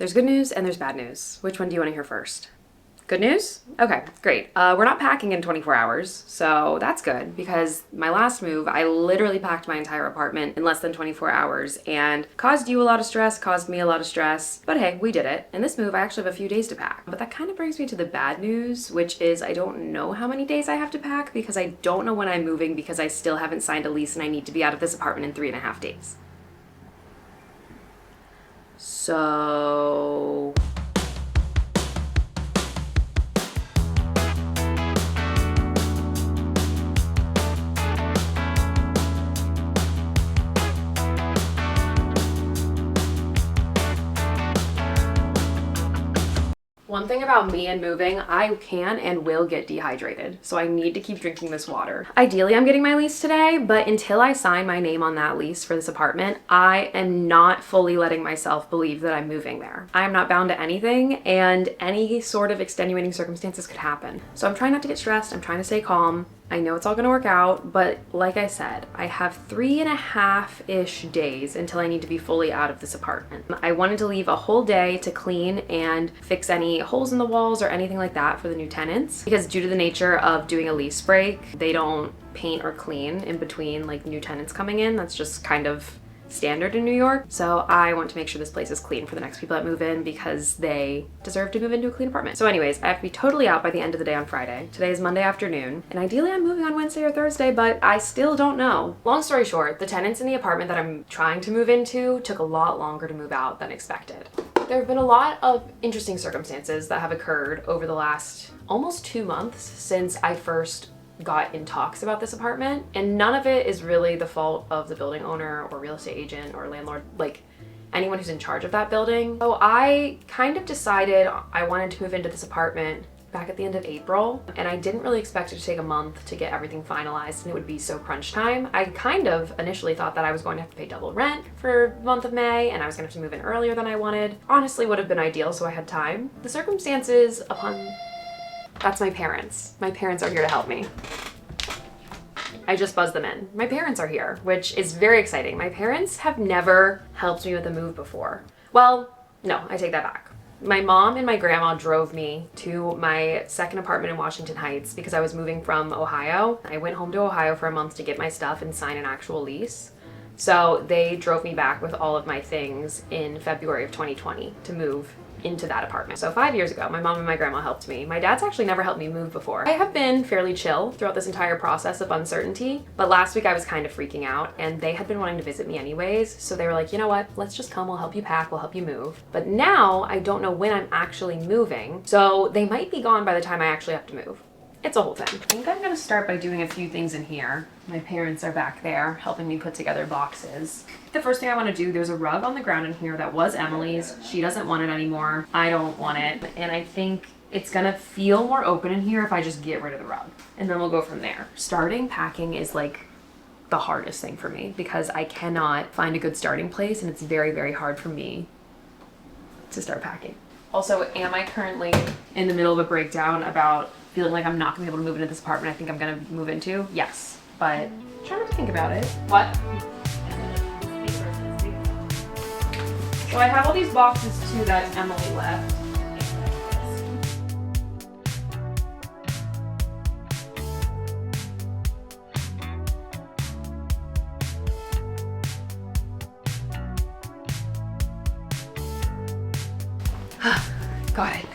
There's good news and there's bad news. Which one do you want to hear first? Good news? Okay, great. We're not packing in 24 hours, so that's good because my last move, I literally packed my entire apartment in less than 24 hours and caused you a lot of stress, caused me a lot of stress, but hey, we did it. And this move, I actually have a few days to pack. But that kind of brings me to the bad news, which is I don't know how many days I have to pack because I don't know when I'm moving because I still haven't signed a lease and I need to be out of this apartment in 3.5 days. So... One thing about me and moving, I can and will get dehydrated, so I need to keep drinking this water. Ideally, I'm getting my lease today, but until I sign my name on that lease for this apartment, I am not fully letting myself believe that I'm moving there. I am not bound to anything, and any sort of extenuating circumstances could happen. So I'm trying not to get stressed, I'm trying to stay calm. I know it's all gonna work out, but like I said, I have 3.5-ish days until I need to be fully out of this apartment. I wanted to leave a whole day to clean and fix any holes in the walls or anything like that for the new tenants, because due to the nature of doing a lease break, they don't paint or clean in between like new tenants coming in. That's just kind of standard in New York. So I want to make sure this place is clean for the next people that move in because they deserve to move into a clean apartment. So anyways, I have to be totally out by the end of the day on Friday. Today is Monday afternoon, and ideally I'm moving on Wednesday or Thursday, but I still don't know. Long story short, the tenants in the apartment that I'm trying to move into took a lot longer to move out than expected. There have been a lot of interesting circumstances that have occurred over the last almost 2 months since I first got in talks about this apartment, and none of it is really the fault of the building owner or real estate agent or landlord, like anyone who's in charge of that building. So I kind of decided I wanted to move into this apartment back at the end of April, and I didn't really expect it to take a month to get everything finalized and it would be so crunch time. I kind of initially thought that I was going to have to pay double rent for the month of May and I was going to have to move in earlier than I wanted. Honestly, would have been ideal so I had time. The circumstances upon... That's my parents. My parents are here to help me. I just buzzed them in. My parents are here, which is very exciting. My parents have never helped me with a move before. Well, no, I take that back. My mom and my grandma drove me to my second apartment in Washington Heights because I was moving from Ohio. I went home to Ohio for a month to get my stuff and sign an actual lease. So they drove me back with all of my things in February of 2020 to move into that apartment. So 5 years ago, my mom and my grandma helped me. My dad's actually never helped me move before. I have been fairly chill throughout this entire process of uncertainty, but last week I was kind of freaking out and they had been wanting to visit me anyways. So they were like, you know what, let's just come, we'll help you pack, we'll help you move. But now I don't know when I'm actually moving. So they might be gone by the time I actually have to move. It's a whole thing. I think I'm gonna start by doing a few things in here. My parents are back there helping me put together boxes. The first thing I wanna do, there's a rug on the ground in here that was Emily's. She doesn't want it anymore. I don't want it. And I think it's gonna feel more open in here if I just get rid of the rug. And then we'll go from there. Starting packing is like the hardest thing for me because I cannot find a good starting place and it's very, very hard for me to start packing. Also, am I currently in the middle of a breakdown about feeling like I'm not gonna be able to move into this apartment I think I'm gonna move into? Yes, but try not to think about it. What? So I have all these boxes too that Emily left. Got it.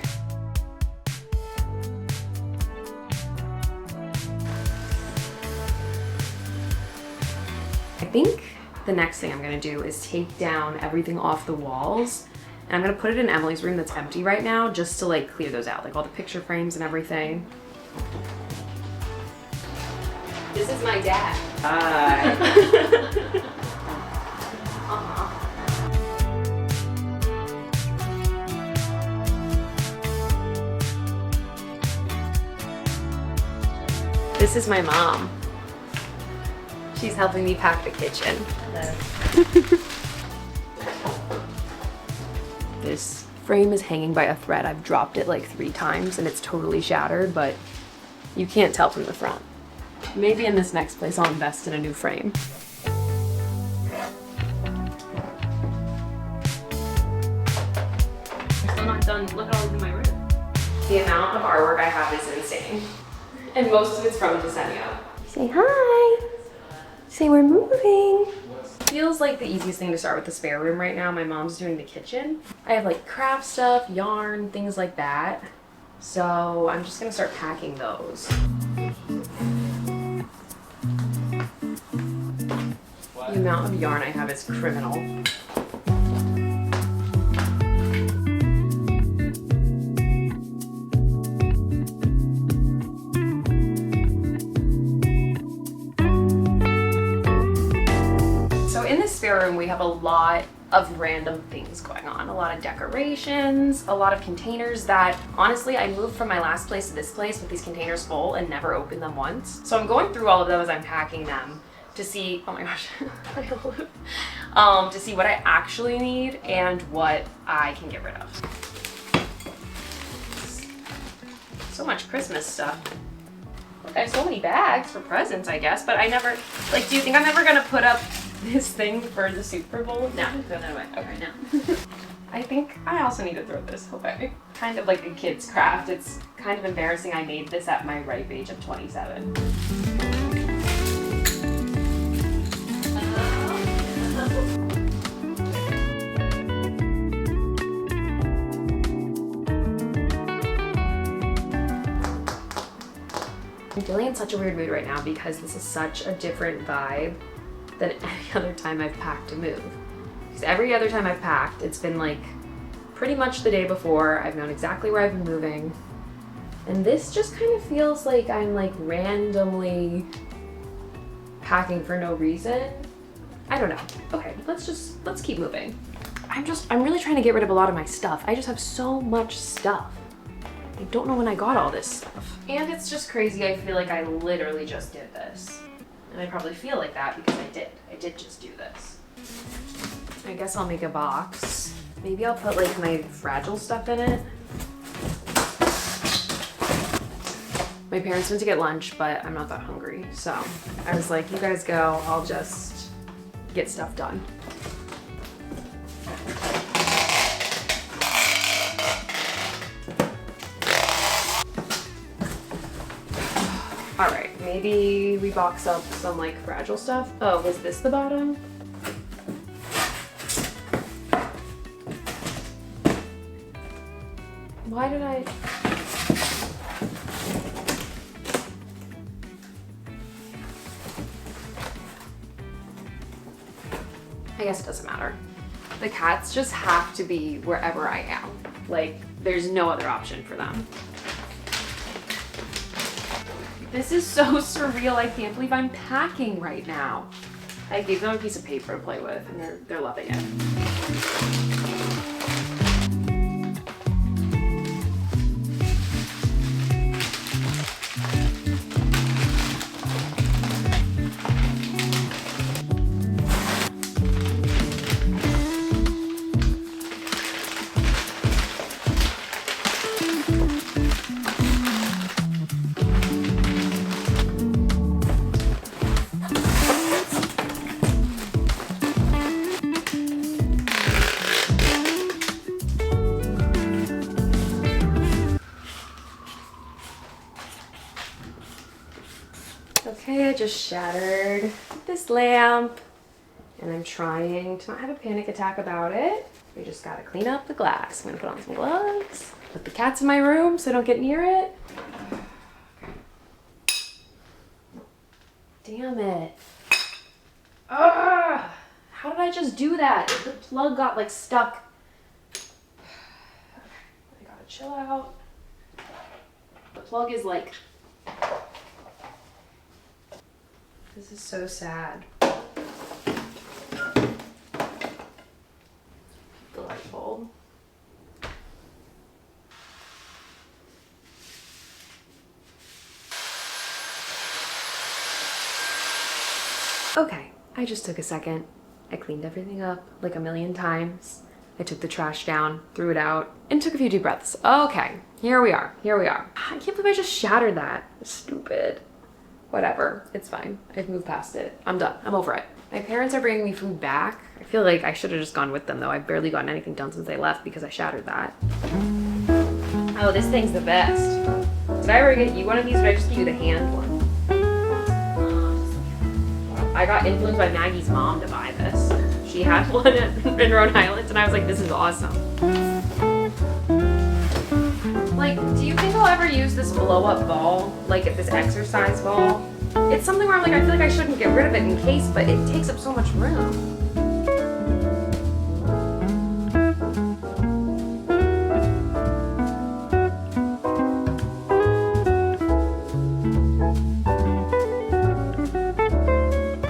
I think the next thing I'm gonna do is take down everything off the walls and I'm gonna put it in Emily's room that's empty right now just to like clear those out, like all the picture frames and everything. This is my dad. Hi. This is my mom. She's helping me pack the kitchen. This frame is hanging by a thread. I've dropped it like 3 times and it's totally shattered, but you can't tell from the front. Maybe in this next place I'll invest in a new frame. I'm still not done. Look at all in my room. The amount of artwork I have is insane. And most of it's from Decennia. Say hi. Say we're moving. Feels like the easiest thing to start with the spare room right now. My mom's doing the kitchen. I have like craft stuff, yarn, things like that. So I'm just gonna start packing those. The amount of yarn I have is criminal. So in this spare room, we have a lot of random things going on. A lot of decorations, a lot of containers that, honestly, I moved from my last place to this place with these containers full and never opened them once. So I'm going through all of them as I'm packing them to see, oh my gosh, to see what I actually need and what I can get rid of. So much Christmas stuff. Look, I have so many bags for presents, I guess, but I never, like, do you think I'm ever gonna put up this thing for the Super Bowl? No, throw that away. Okay, no. I think I also need to throw this away. Kind of like a kid's craft. It's kind of embarrassing I made this at my ripe age of 27. I'm feeling in such a weird mood right now because this is such a different vibe than any other time I've packed to move. Because every other time I've packed, it's been like pretty much the day before. I've known exactly where I've been moving. And this just kind of feels like I'm like randomly packing for no reason. I don't know. Okay, let's keep moving. I'm really trying to get rid of a lot of my stuff. I just have so much stuff. I don't know when I got all this stuff. And it's just crazy. I feel like I literally just did this. And I probably feel like that because I did. I did just do this. I guess I'll make a box. Maybe I'll put like my fragile stuff in it. My parents went to get lunch, but I'm not that hungry. So I was like, you guys go, I'll just get stuff done. All right, maybe we box up some like fragile stuff. Oh, was this the bottom? Why did I? I guess it doesn't matter. The cats just have to be wherever I am. Like, there's no other option for them. This is so surreal. I can't believe I'm packing right now. I gave them a piece of paper to play with and they're loving it. Okay, I just shattered this lamp and I'm trying to not have a panic attack about it. We just gotta clean up the glass. I'm gonna put on some gloves, put the cats in my room so I don't get near it. Damn it. Ugh! How did I just do that? The plug got like stuck. I gotta chill out. The plug is like, this is so sad. The light bulb. Okay, I just took a second. I cleaned everything up like a million times. I took the trash down, threw it out, and took a few deep breaths. Okay, here we are, here we are. I can't believe I just shattered that. Stupid. Whatever, it's fine. I've moved past it. I'm done, I'm over it. My parents are bringing me food back. I feel like I should have just gone with them though. I've barely gotten anything done since they left because I shattered that. Oh, this thing's the best. Did I ever get you one of these or did I just give you the hand one? I got influenced by Maggie's mom to buy this. She had one in Rhode Island and I was like, this is awesome. Like, do you think I'll ever use this blow up ball? Like this exercise ball? It's something where I'm like, I feel like I shouldn't get rid of it in case, but it takes up so much room.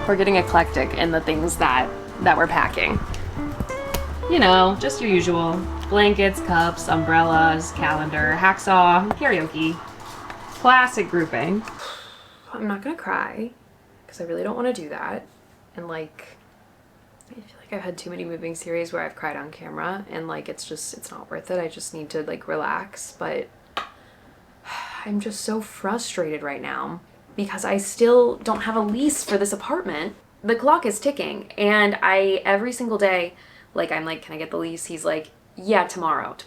We're getting eclectic in the things that we're packing. You know, just your usual. Blankets, cups, umbrellas, calendar, hacksaw, karaoke. Classic grouping. I'm not gonna cry, because I really don't want to do that. And like, I feel like I've had too many moving series where I've cried on camera, and like, it's not worth it. I just need to like relax, but I'm just so frustrated right now because I still don't have a lease for this apartment. The clock is ticking, and every single day, like, I'm like, can I get the lease? He's like, yeah, tomorrow.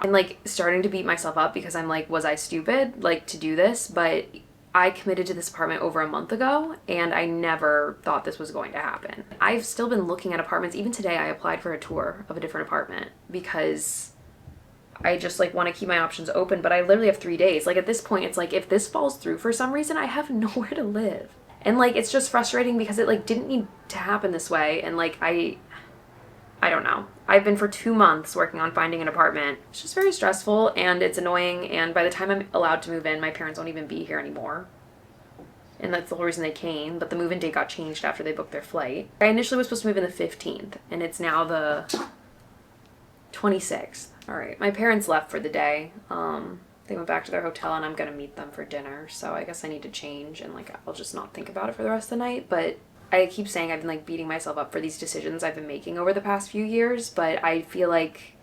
And like starting to beat myself up because I'm like, was I stupid like to do this? But I committed to this apartment over a month ago and I never thought this was going to happen. I've still been looking at apartments. Even today I applied for a tour of a different apartment because I just like want to keep my options open, but I literally have 3 days. Like at this point, it's like if this falls through for some reason, I have nowhere to live. And like it's just frustrating because it like didn't need to happen this way. And like I don't know. I've been for 2 months working on finding an apartment. It's just very stressful and it's annoying, and by the time I'm allowed to move in, my parents won't even be here anymore. And that's the whole reason they came, but the move-in date got changed after they booked their flight. I initially was supposed to move in the 15th, and it's now the 26th. All right, my parents left for the day. They went back to their hotel and I'm gonna meet them for dinner, so I guess I need to change and like I'll just not think about it for the rest of the night. But I keep saying I've been like beating myself up for these decisions I've been making over the past few years, but I feel like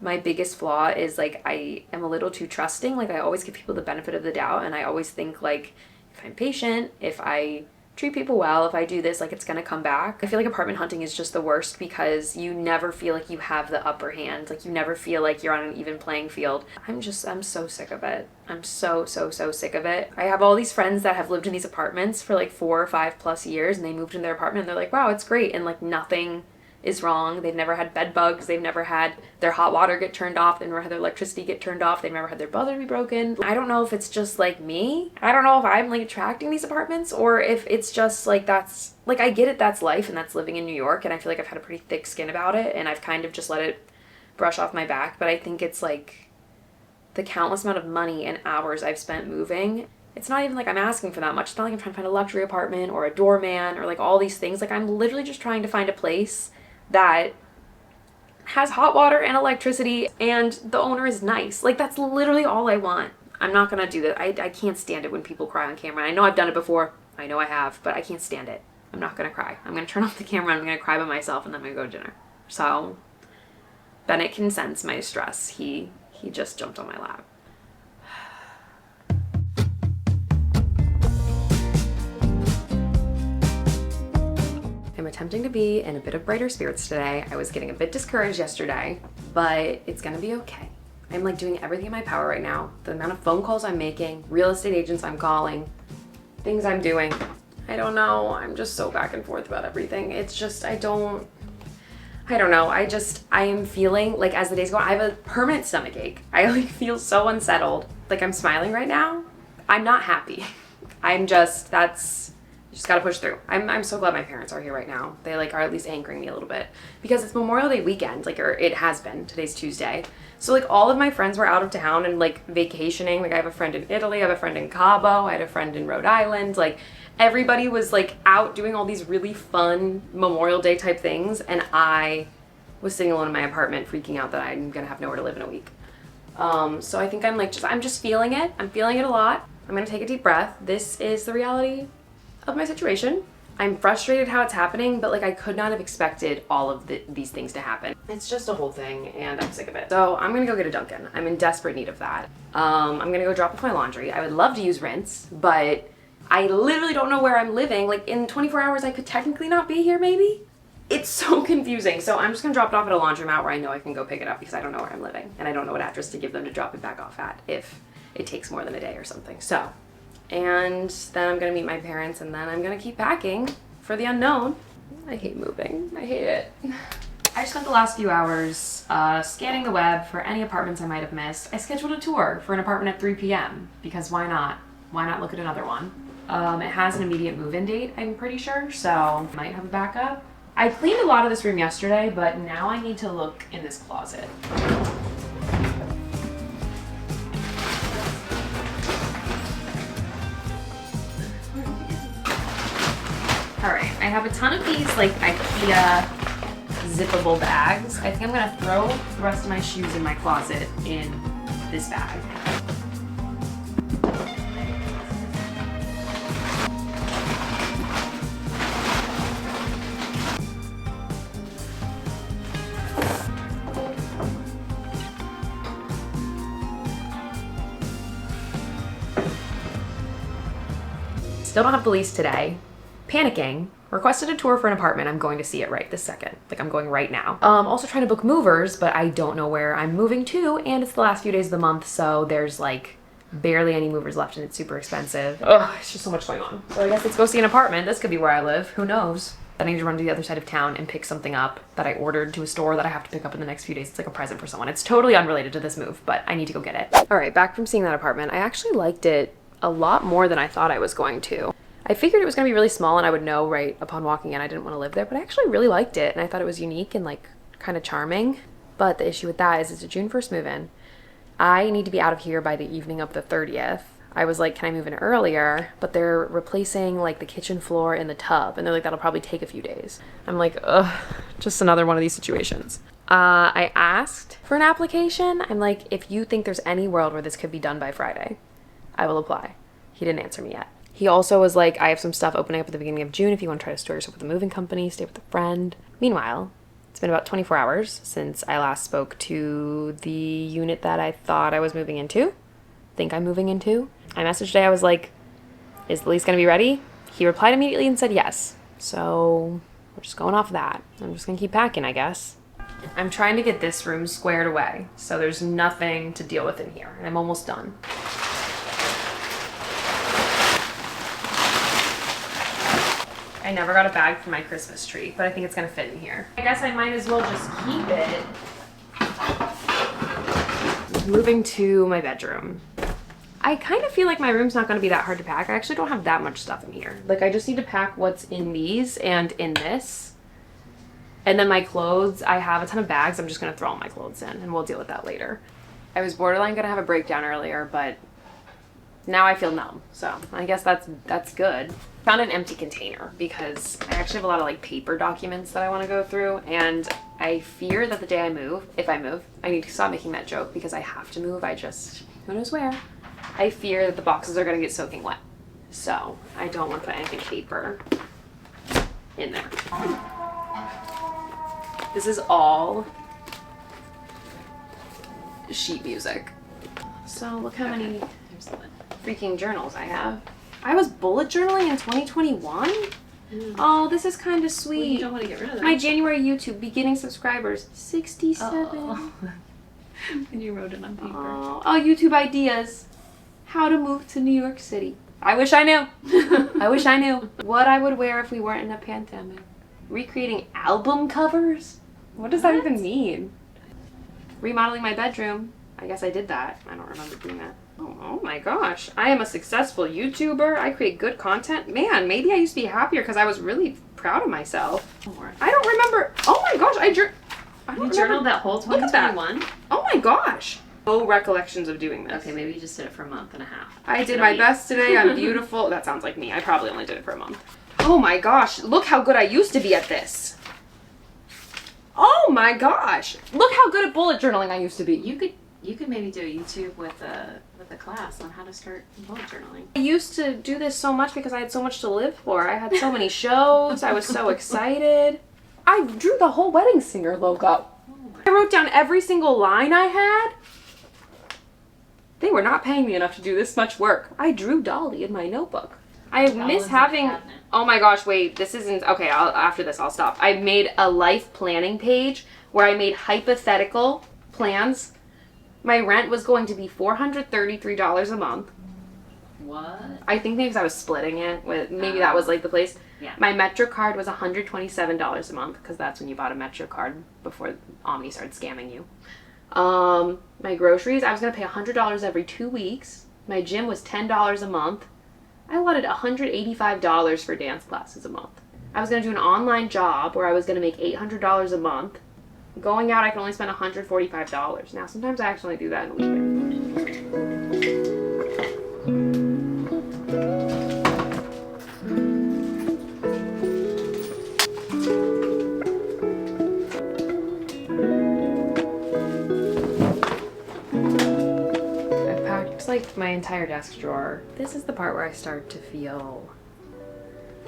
my biggest flaw is like I am a little too trusting. Like I always give people the benefit of the doubt, and I always think like if I'm patient, if I treat people well, if I do this, like it's gonna come back. I feel like apartment hunting is just the worst because you never feel like you have the upper hand. Like you never feel like you're on an even playing field. I'm so sick of it. I'm so sick of it. I have all these friends that have lived in these apartments for like 4 or 5+ years, and they moved in their apartment and they're like, wow, it's great. And like nothing is wrong. They've never had bed bugs. They've never had their hot water get turned off. They've never had their electricity get turned off. They've never had their buzzer be broken. I don't know if it's just like me. I don't know if I'm like attracting these apartments or if it's just like that's like I get it, that's life and that's living in New York, and I feel like I've had a pretty thick skin about it and I've kind of just let it brush off my back. But I think it's like the countless amount of money and hours I've spent moving. It's not even like I'm asking for that much. It's not like I'm trying to find a luxury apartment or a doorman or like all these things. Like I'm literally just trying to find a place that has hot water and electricity and the owner is nice. Like that's literally all I want. I'm not gonna do that. I can't stand it when people cry on camera. I know I've done it before. I know I have, but I can't stand it. I'm not gonna cry. I'm gonna turn off the camera. I'm gonna cry by myself and then I'm gonna go to dinner. So Bennett can sense my stress. He just jumped on my lap. I'm attempting to be in a bit of brighter spirits today. I was getting a bit discouraged yesterday, but it's gonna be okay. I'm like doing everything in my power right now. The amount of phone calls I'm making, real estate agents I'm calling, things I'm doing. I don't know. I'm just so back and forth about everything. It's just, I don't know. I am feeling like as the days go on, I have a permanent stomach ache. I like feel so unsettled. Like I'm smiling right now. I'm not happy. Just gotta push through. I'm so glad my parents are here right now. They like are at least anchoring me a little bit because it's Memorial Day weekend, like, or it has been. Today's Tuesday. So like all of my friends were out of town and like vacationing. Like I have a friend in Italy, I have a friend in Cabo, I had a friend in Rhode Island. Like everybody was like out doing all these really fun Memorial Day type things, and I was sitting alone in my apartment freaking out that I'm gonna have nowhere to live in a week. So I think I'm just feeling it. I'm feeling it a lot. I'm gonna take a deep breath. This is the reality of my situation. I'm frustrated how it's happening, but like I could not have expected all of these things to happen. It's just a whole thing and I'm sick of it. So I'm gonna go get a Dunkin'. I'm in desperate need of that. I'm gonna go drop off my laundry. I would love to use rinse, but I literally don't know where I'm living. Like in 24 hours, I could technically not be here maybe. It's so confusing. So I'm just gonna drop it off at a laundromat where I know I can go pick it up because I don't know where I'm living. And I don't know what address to give them to drop it back off at if it takes more than a day or something. So, and then I'm gonna meet my parents and then I'm gonna keep packing for the unknown. I hate moving. I hate it. I spent the last few hours scanning the web for any apartments I might have missed. I scheduled a tour for an apartment at 3 p.m. because why not? Why not look at another one? It has an immediate move-in date, I'm pretty sure, so might have a backup. I cleaned a lot of this room yesterday, but now I need to look in this closet. All right, I have a ton of these like IKEA zippable bags. I think I'm gonna throw the rest of my shoes in my closet in this bag. Still don't have the lease today. Panicking. Requested a tour for an apartment. I'm going to see it right this second. Like I'm going right now. Also trying to book movers, but I don't know where I'm moving to, and it's the last few days of the month, so there's like barely any movers left and it's super expensive. Ugh, it's just so much going on. So I guess let's go see an apartment. This could be where I live. Who knows? I need to run to the other side of town and pick something up that I ordered to a store that I have to pick up in the next few days. It's like a present for someone. It's totally unrelated to this move, but I need to go get it. All right, back from seeing that apartment. I actually liked it a lot more than I thought I was going to. I figured it was gonna be really small and I would know right upon walking in I didn't want to live there, but I actually really liked it and I thought it was unique and like kind of charming. But the issue with that is it's a June 1st move-in. I need to be out of here by the evening of the 30th. I was like, can I move in earlier? But they're replacing like the kitchen floor and the tub and they're like, that'll probably take a few days. I'm like, ugh, just another one of these situations. I asked for an application. I'm like, if you think there's any world where this could be done by Friday, I will apply. He didn't answer me yet. He also was like, I have some stuff opening up at the beginning of June if you want to try to store yourself with a moving company, stay with a friend. Meanwhile, it's been about 24 hours since I last spoke to the unit that I thought I was moving into, think I'm moving into. I messaged today, I was like, is the lease going to be ready? He replied immediately and said yes. So we're just going off of that. I'm just going to keep packing, I guess. I'm trying to get this room squared away, so there's nothing to deal with in here, and I'm almost done. I never got a bag for my Christmas tree, but I think it's gonna fit in here. I guess I might as well just keep it. Moving to my bedroom. I kind of feel like my room's not gonna be that hard to pack. I actually don't have that much stuff in here. Like I just need to pack what's in these and in this. And then my clothes, I have a ton of bags. I'm just gonna throw all my clothes in and we'll deal with that later. I was borderline gonna have a breakdown earlier, but now I feel numb. So I guess that's good. Found an empty container because I actually have a lot of like paper documents that I want to go through, and I fear that the day I move, if I move, I need to stop making that joke because I have to move. Who knows where. I fear that the boxes are going to get soaking wet. So I don't want to put anything paper in there. This is all sheet music. So look how many freaking journals I have. I was bullet journaling in 2021? Oh, this is kind of sweet. Well, you don't want to get rid of that. My January YouTube, beginning subscribers, 67. Oh. And you wrote it on paper. Oh, YouTube ideas. How to move to New York City. I wish I knew. I wish I knew. What I would wear if we weren't in a pandemic. Recreating album covers? What does that even mean? Remodeling my bedroom. I guess I did that. I don't remember doing that. Oh my gosh. I am a successful YouTuber. I create good content. Man, maybe I used to be happier because I was really proud of myself. I don't remember. Oh my gosh. You journaled that whole 2021? Oh my gosh. No recollections of doing this. Okay, maybe you just did it for a month and a half. I did my best today. I'm beautiful. That sounds like me. I probably only did it for a month. Oh my gosh. Look how good I used to be at this. Oh my gosh. Look how good at bullet journaling I used to be. You could maybe do a YouTube with a class on how to start bullet journaling. I used to do this so much because I had so much to live for. I had so many shows. I was so excited. I drew the whole Wedding Singer logo. I wrote down every single line I had. They were not paying me enough to do this much work. I drew Dolly in my notebook. I That miss was a having, cabinet. oh my gosh, wait, this isn't, okay, after this I'll stop. I made a life planning page where I made hypothetical plans. My rent was going to be $433 a month. What? I think maybe because I was splitting it with, maybe that was like the place. Yeah. My Metro card was $127 a month because that's when you bought a Metro card before Omni started scamming you. My groceries, I was going to pay $100 every 2 weeks. My gym was $10 a month. I wanted $185 for dance classes a month. I was going to do an online job where I was going to make $800 a month. Going out, I can only spend $145. Now, sometimes I actually do that in a weekend. Like my entire desk drawer. This is the part where I start to feel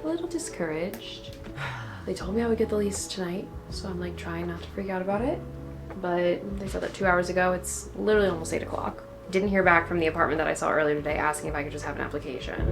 a little discouraged. They told me I would get the lease tonight, so I'm like trying not to freak out about it. But they said that 2 hours ago. It's literally almost 8 o'clock. Didn't hear back from the apartment that I saw earlier today asking if I could just have an application.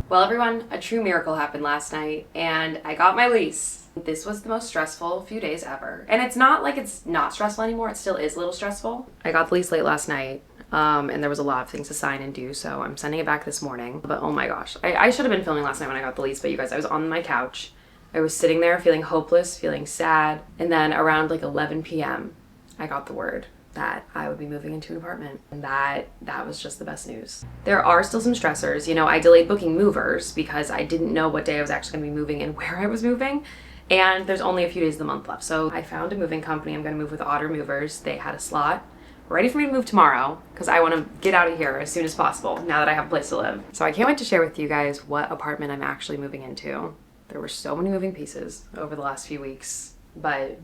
Well, everyone, a true miracle happened last night, and I got my lease. This was the most stressful few days ever. And it's not like it's not stressful anymore. It still is a little stressful. I got the lease late last night, and there was a lot of things to sign and do, so I'm sending it back this morning. But oh my gosh, I should have been filming last night when I got the lease, but you guys, I was on my couch. I was sitting there feeling hopeless, feeling sad, and then around like 11 p.m., I got the word that I would be moving into an apartment, and that was just the best news. There are still some stressors. You know, I delayed booking movers because I didn't know what day I was actually going to be moving and where I was moving, and there's only a few days of the month left. So I found a moving company. I'm going to move with Otter Movers. They had a slot ready for me to move tomorrow because I want to get out of here as soon as possible now that I have a place to live. So I can't wait to share with you guys what apartment I'm actually moving into. There were so many moving pieces over the last few weeks, but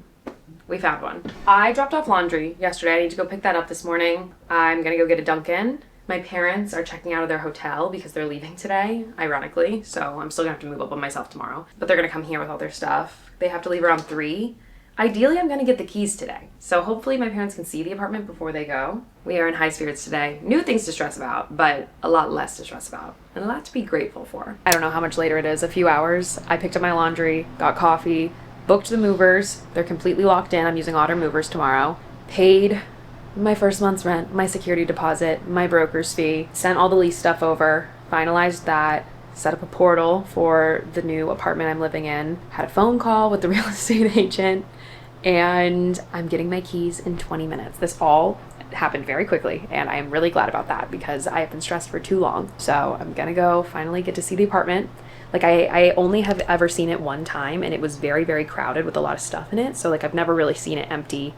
we found one. I dropped off laundry yesterday. I need to go pick that up this morning. I'm gonna go get a Dunkin'. My parents are checking out of their hotel because they're leaving today, ironically. So I'm still gonna have to move up by myself tomorrow. But they're gonna come here with all their stuff. They have to leave around 3. Ideally, I'm gonna get the keys today. So hopefully my parents can see the apartment before they go. We are in high spirits today. New things to stress about, but a lot less to stress about. And a lot to be grateful for. I don't know how much later it is, a few hours. I picked up my laundry, got coffee, booked the movers. They're completely locked in. I'm using Otter Movers tomorrow. Paid my first month's rent, my security deposit, my broker's fee, sent all the lease stuff over, finalized that, set up a portal for the new apartment I'm living in, had a phone call with the real estate agent, and I'm getting my keys in 20 minutes. This all happened very quickly, and I am really glad about that because I have been stressed for too long. So I'm gonna go finally get to see the apartment. Like I only have ever seen it one time, and it was very, very crowded with a lot of stuff in it. So like I've never really seen it empty.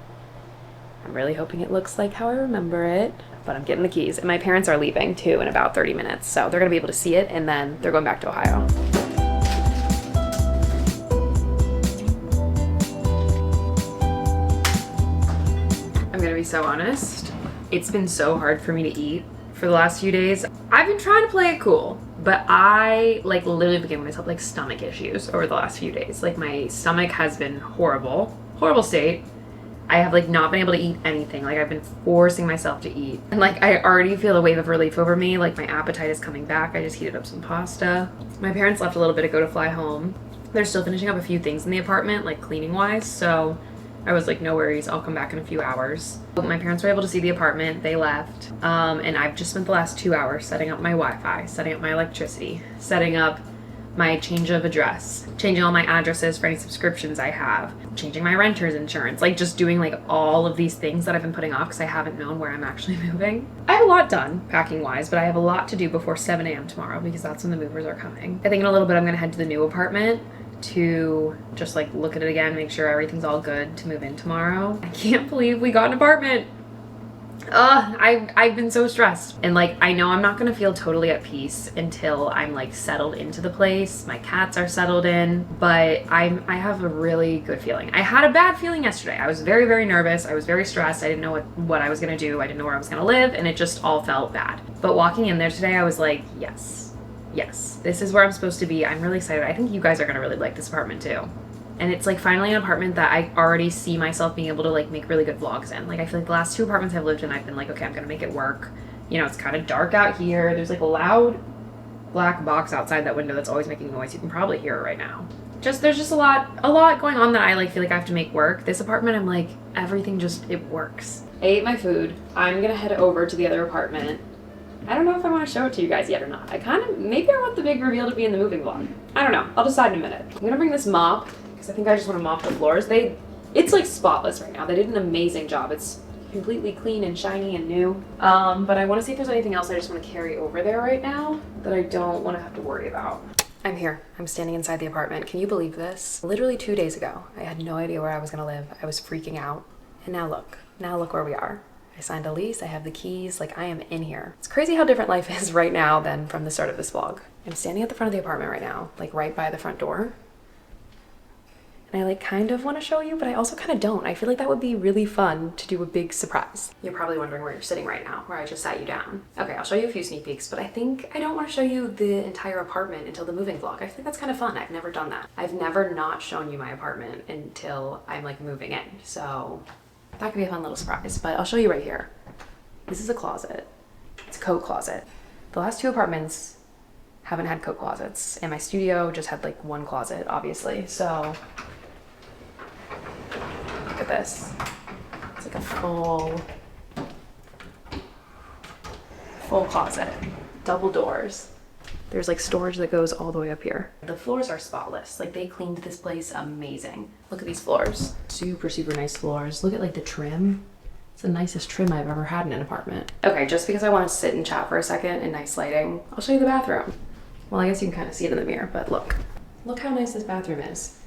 I'm really hoping it looks like how I remember it, but I'm getting the keys. And my parents are leaving too in about 30 minutes. So they're gonna be able to see it, and then they're going back to Ohio. I'm gonna be so honest. It's been so hard for me to eat for the last few days. I've been trying to play it cool, but I like literally giving myself like stomach issues over the last few days. Like my stomach has been horrible state. I have like not been able to eat anything. Like I've been forcing myself to eat. And like I already feel a wave of relief over me. Like my appetite is coming back. I just heated up some pasta. My parents left a little bit ago to fly home. They're still finishing up a few things in the apartment, like cleaning wise. So I was like, no worries, I'll come back in a few hours. But my parents were able to see the apartment, they left. And I've just spent the last 2 hours setting up my Wi-Fi, setting up my electricity, setting up my change of address, changing all my addresses for any subscriptions I have, changing my renter's insurance, like just doing like all of these things that I've been putting off because I haven't known where I'm actually moving. I have a lot done packing wise, but I have a lot to do before 7 a.m. tomorrow because that's when the movers are coming. I think in a little bit I'm gonna head to the new apartment to just like look at it again, make sure everything's all good to move in tomorrow. I can't believe we got an apartment. I've been so stressed, and like I know I'm not gonna feel totally at peace until I'm like settled into the place, my cats are settled in, but I have a really good feeling. I had a bad feeling yesterday. I was very, very nervous. I was very stressed. I didn't know what I was gonna do. I didn't know where I was gonna live, and it just all felt bad. But walking in there today, I was like, yes, this is where I'm supposed to be. I'm really excited. I think you guys are gonna really like this apartment too. And it's like finally an apartment that I already see myself being able to like make really good vlogs in. Like I feel like the last 2 apartments I've lived in, I've been like, okay, I'm gonna make it work. You know, it's kind of dark out here. There's like a loud black box outside that window that's always making noise. You can probably hear it right now. There's just a lot going on that I like feel like I have to make work. This apartment, I'm like, everything just, it works. I ate my food. I'm gonna head over to the other apartment. I don't know if I want to show it to you guys yet or not. Maybe I want the big reveal to be in the moving vlog. I don't know. I'll decide in a minute. I'm gonna bring this mop because I think I just want to mop the floors. It's like spotless right now. They did an amazing job. It's completely clean and shiny and new. But I want to see if there's anything else I just want to carry over there right now that I don't want to have to worry about. I'm here. I'm standing inside the apartment. Can you believe this? Literally 2 days ago, I had no idea where I was gonna live. I was freaking out. And now look where we are. I signed a lease, I have the keys, like I am in here. It's crazy how different life is right now than from the start of this vlog. I'm standing at the front of the apartment right now, like right by the front door. And I like kind of want to show you, but I also kind of don't. I feel like that would be really fun to do a big surprise. You're probably wondering where you're sitting right now, where I just sat you down. Okay, I'll show you a few sneak peeks, but I think I don't want to show you the entire apartment until the moving vlog. I think that's kind of fun. I've never done that. I've never not shown you my apartment until I'm like moving in. So that could be a fun little surprise, but I'll show you right here. This is a closet. It's a coat closet. The last 2 apartments haven't had coat closets, and my studio just had like 1 closet, obviously. So look at this. It's like a full closet, double doors. There's like storage that goes all the way up here. The floors are spotless. Like they cleaned this place amazing. Look at these floors. Super, super nice floors. Look at like the trim. It's the nicest trim I've ever had in an apartment. Okay, just because I want to sit and chat for a second in nice lighting, I'll show you the bathroom. Well, I guess you can kind of see it in the mirror, but look how nice this bathroom is.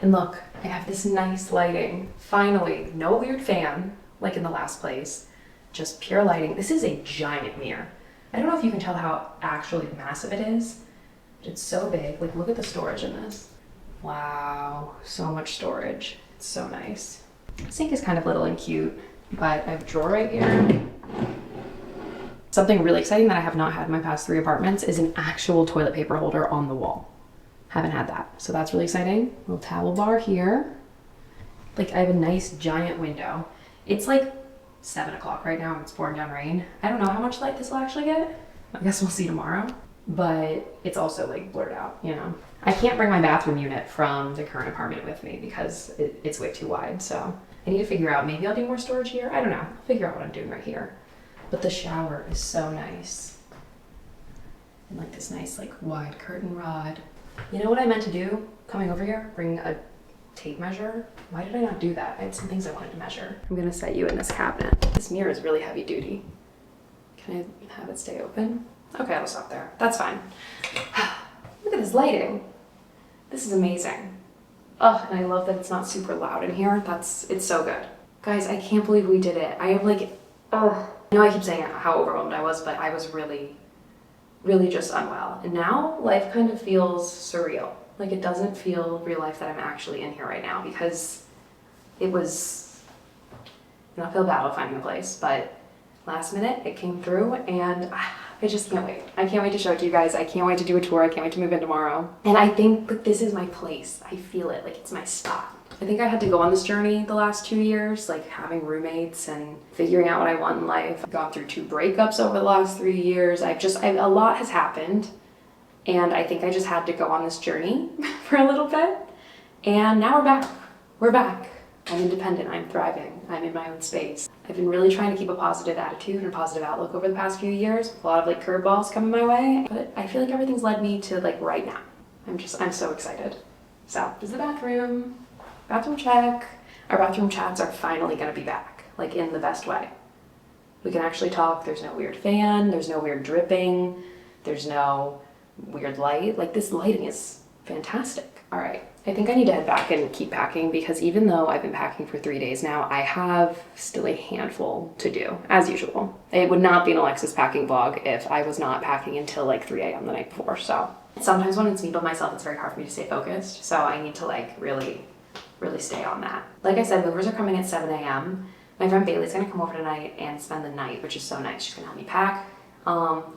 And look, I have this nice lighting. Finally, no weird fan like in the last place, just pure lighting. This is a giant mirror. I don't know if you can tell how actually massive it is, but it's so big. Like look at the storage in this. Wow, so much storage. It's so nice. The sink is kind of little and cute, but I have a drawer right here. Something really exciting that I have not had in my past 3 apartments is an actual toilet paper holder on the wall. Haven't had that, so that's really exciting. Little towel bar here. Like I have a nice giant window. It's like 7 o'clock right now and it's pouring down rain. I don't know how much light this will actually get. I guess we'll see tomorrow. But it's also like blurred out, you know. I can't bring my bathroom unit from the current apartment with me because it's way too wide. So I need to figure out, maybe I'll do more storage here. I don't know. I'll figure out what I'm doing right here. But the shower is so nice. And like this nice like wide curtain rod. You know what I meant to do coming over here? Bring a tape measure. Why did I not do that? I had some things I wanted to measure. I'm gonna set you in this cabinet. This mirror is really heavy duty. Can I have it stay open? Okay, I'll stop there. That's fine. Look at this lighting. This is amazing. Oh, and I love that it's not super loud in here. It's so good. Guys, I can't believe we did it. I have like, oh. I know I keep saying how overwhelmed I was, but I was really, really just unwell. And now life kind of feels surreal. Like it doesn't feel real life that I'm actually in here right now because it was, I don't feel bad about finding a place, but last minute it came through and I just can't wait. I can't wait to show it to you guys. I can't wait to do a tour. I can't wait to move in tomorrow. And I think that this is my place. I feel it, like it's my spot. I think I had to go on this journey the last 2 years, like having roommates and figuring out what I want in life. I've gone through 2 breakups over the last 3 years. a lot has happened. And I think I just had to go on this journey for a little bit. And now we're back. We're back. I'm independent. I'm thriving. I'm in my own space. I've been really trying to keep a positive attitude and a positive outlook over the past few years. A lot of like curveballs coming my way. But I feel like everything's led me to like right now. I'm so excited. So this is the bathroom. Bathroom check. Our bathroom chats are finally gonna be back. Like in the best way. We can actually talk. There's no weird fan. There's no weird dripping. There's no weird light. Like this lighting is fantastic. All right, I think I need to head back and keep packing because even though I've been packing for 3 days now, I have still a handful to do as usual. It would not be an Alexis packing vlog if I was not packing until like 3 a.m. the night before. So sometimes when it's me by myself, it's very hard for me to stay focused. So I need to like really stay on that. Like I said, movers are coming at 7 a.m. My friend Bailey's gonna come over tonight and spend the night, which is so nice. She's gonna help me pack.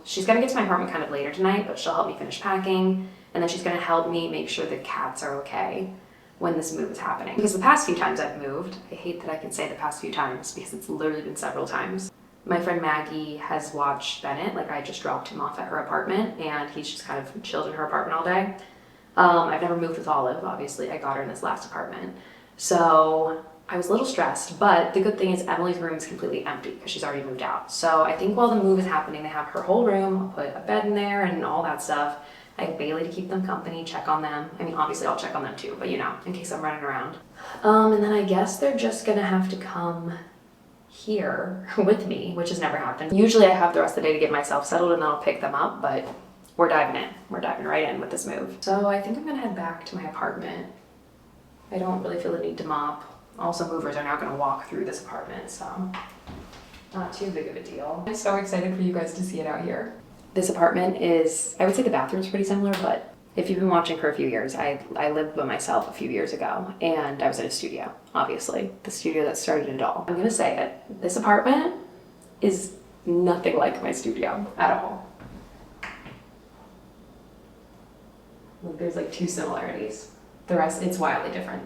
She's gonna get to my apartment kind of later tonight, but she'll help me finish packing, and then she's gonna help me make sure the cats are okay. when this move is happening. Because the past few times I've moved, I hate that I can say the past few times because it's literally been several times. My friend Maggie has watched Bennett, like I just dropped him off at her apartment and he's just kind of chilled in her apartment all day. I've never moved with Olive, obviously. I got her in this last apartment. So I was a little stressed, but the good thing is Emily's room is completely empty because she's already moved out. So I think while the move is happening, they have her whole room, I'll put a bed in there and all that stuff. I have Bailey to keep them company, check on them. I mean, obviously I'll check on them too, but you know, in case I'm running around. And then I guess they're just gonna have to come here with me, which has never happened. Usually I have the rest of the day to get myself settled and then I'll pick them up, but we're diving in. We're diving right in with this move. So I think I'm gonna head back to my apartment. I don't really feel the need to mop. Also, movers are now gonna walk through this apartment, so not too big of a deal. I'm so excited for you guys to see it out here. This apartment is, I would say the bathroom's pretty similar, but if you've been watching for a few years, I lived by myself a few years ago, and I was in a studio, obviously. The studio that started it all. I'm gonna say it, this apartment is nothing like my studio at all. There's like 2 similarities. The rest, it's wildly different.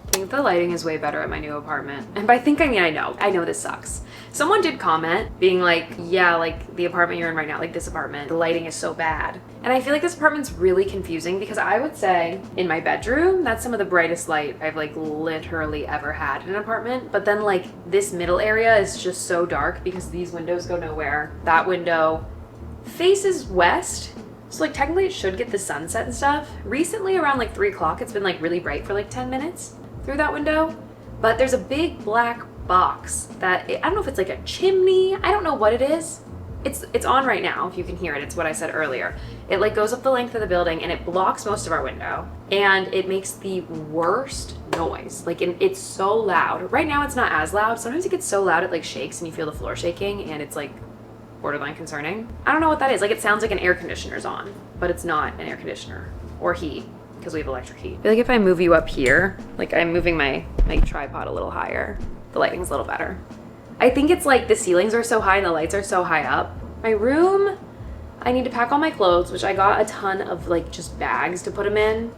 I think the lighting is way better at my new apartment. And by think, I mean, I know this sucks. Someone did comment being like, yeah, like the apartment you're in right now, like this apartment, the lighting is so bad. And I feel like this apartment's really confusing because I would say in my bedroom, that's some of the brightest light I've like literally ever had in an apartment. But then like this middle area is just so dark because these windows go nowhere. That window faces west. So like technically it should get the sunset and stuff. Recently around like 3 o'clock, it's been like really bright for like 10 minutes through that window. But there's a big black box that, I don't know if it's like a chimney. I don't know what it is. It's on right now, if you can hear it. It's what I said earlier. It like goes up the length of the building and it blocks most of our window. And it makes the worst noise. Like it's so loud. Right now it's not as loud. Sometimes it gets so loud it like shakes and you feel the floor shaking and it's like borderline concerning. I don't know what that is. Like it sounds like an air conditioner's on, but it's not an air conditioner or heat because we have electric heat. I feel like if I move you up here, like I'm moving my tripod a little higher, the lighting's a little better. I think it's like the ceilings are so high and the lights are so high up. My room, I need to pack all my clothes, which I got a ton of like just bags to put them in.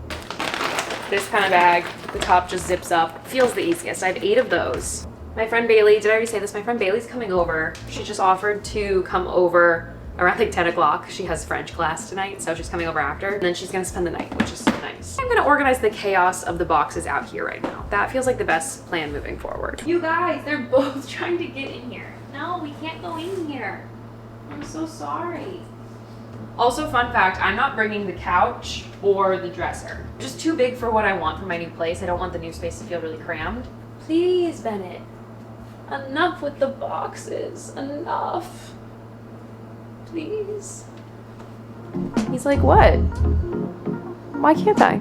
This kind of bag, the top just zips up. Feels the easiest. I have 8 of those. My friend Bailey, did I already say this? My friend Bailey's coming over. She just offered to come over around like 10 o'clock. She has French class tonight, so she's coming over after. And then she's gonna spend the night, which is nice. I'm gonna organize the chaos of the boxes out here right now. That feels like the best plan moving forward. You guys, they're both trying to get in here. No, we can't go in here. I'm so sorry. Also, fun fact, I'm not bringing the couch or the dresser. Just too big for what I want for my new place. I don't want the new space to feel really crammed. Please, Bennett. Enough with the boxes. Enough. Please. He's like, what? Why can't I?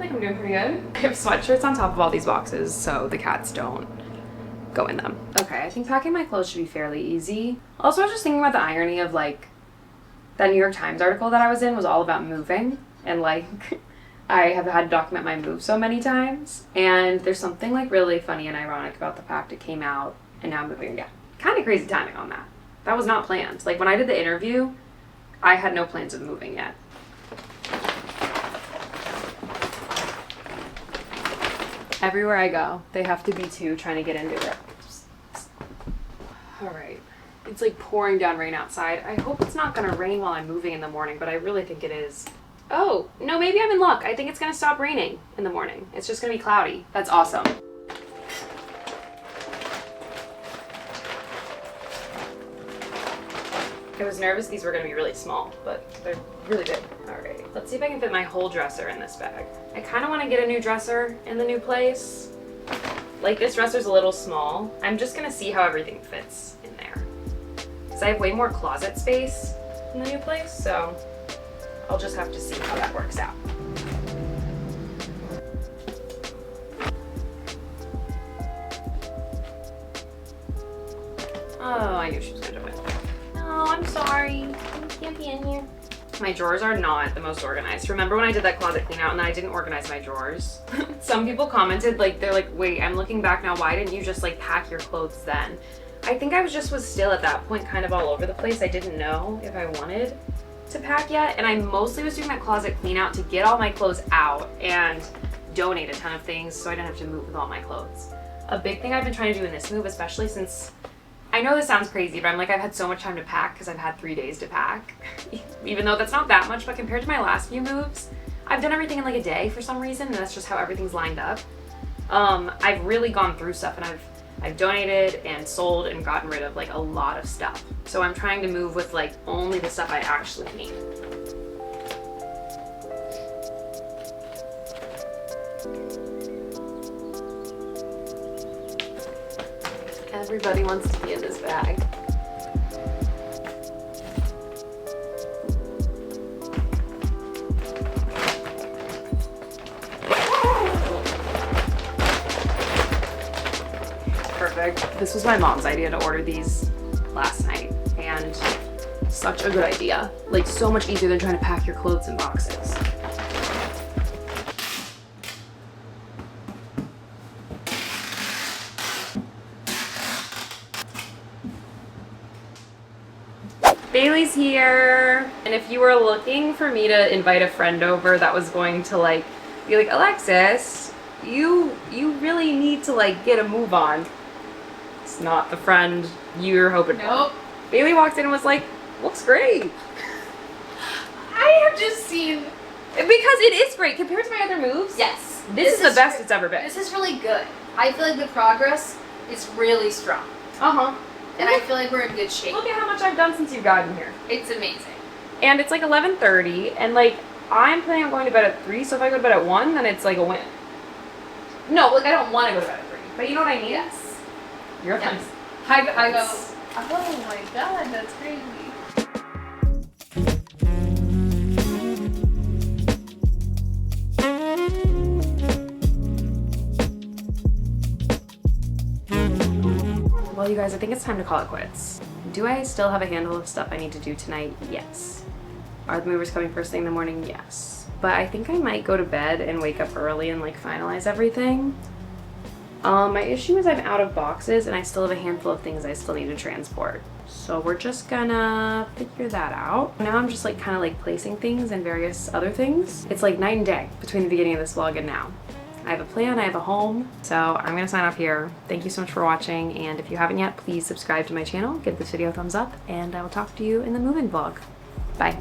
I'm doing pretty good. I have sweatshirts on top of all these boxes so the cats don't go in them. Okay, I think packing my clothes should be fairly easy. Also, I was just thinking about the irony of like that New York Times article that I was in was all about moving and like I have had to document my move so many times and there's something like really funny and ironic about the fact it came out and now I'm moving again. Kind of crazy timing on that. That was not planned. Like when I did the interview, I had no plans of moving yet. Everywhere I go, they have to be 2 trying to get into it. All right. It's like pouring down rain outside. I hope it's not gonna rain while I'm moving in the morning, but I really think it is. Oh, no, maybe I'm in luck. I think it's gonna stop raining in the morning. It's just gonna be cloudy. That's awesome. I was nervous these were gonna be really small, but they're really big. All right, let's see if I can fit my whole dresser in this bag. I kind of want to get a new dresser in the new place. Like, this dresser's a little small. I'm just gonna see how everything fits in there. Because I have way more closet space in the new place, so I'll just have to see how that works out. Oh, I knew she was gonna do it. No, I'm sorry. You can't be in here. My drawers are not the most organized. Remember when I did that closet clean out and then I didn't organize my drawers? Some people commented, like, they're like, wait, I'm looking back now, why didn't you just like pack your clothes then? I think I was still at that point kind of all over the place. I didn't know if I wanted to pack yet, and I mostly was doing that closet clean out to get all my clothes out and donate a ton of things so I didn't have to move with all my clothes. A big thing I've been trying to do in this move, especially since, I know this sounds crazy, but I'm like, I've had so much time to pack because I've had 3 days to pack. Even though that's not that much, but compared to my last few moves, I've done everything in like a day for some reason, and that's just how everything's lined up. I've really gone through stuff, and I've donated and sold and gotten rid of like a lot of stuff. So I'm trying to move with like only the stuff I actually need. Everybody wants to be in this bag. Perfect. This was my mom's idea to order these last night, and such a good idea. Like, so much easier than trying to pack your clothes in boxes. Bailey's here, and if you were looking for me to invite a friend over that was going to like be like, Alexis, you really need to like get a move on. It's not the friend you're hoping Nope. for. Bailey walked in and was like, looks great. I have just seen. Because it is great compared to my other moves. Yes. This is the best it's ever been. This is really good. I feel like the progress is really strong. Uh-huh. And I feel like we're in good shape. Look at how much I've done since you've gotten here. It's amazing. And it's like 11:30, and like I'm planning on going to bed at 3, so if I go to bed at 1, then it's like a win. No, like I don't want to go to bed at 3, but you know what I mean? Yes. You're a Yes. friend. I go, oh my god, that's crazy. Well, you guys, I think it's time to call it quits. Do I still have a handle of stuff I need to do tonight? Yes. Are the movers coming first thing in the morning? Yes. But I think I might go to bed and wake up early and like finalize everything. My issue is I'm out of boxes and I still have a handful of things I still need to transport. So we're just gonna figure that out. Now I'm just like kind of like placing things and various other things. It's like night and day between the beginning of this vlog and now. I have a plan, I have a home, so I'm gonna sign off here. Thank you so much for watching, and if you haven't yet, please subscribe to my channel, give this video a thumbs up, and I will talk to you in the moving vlog. Bye.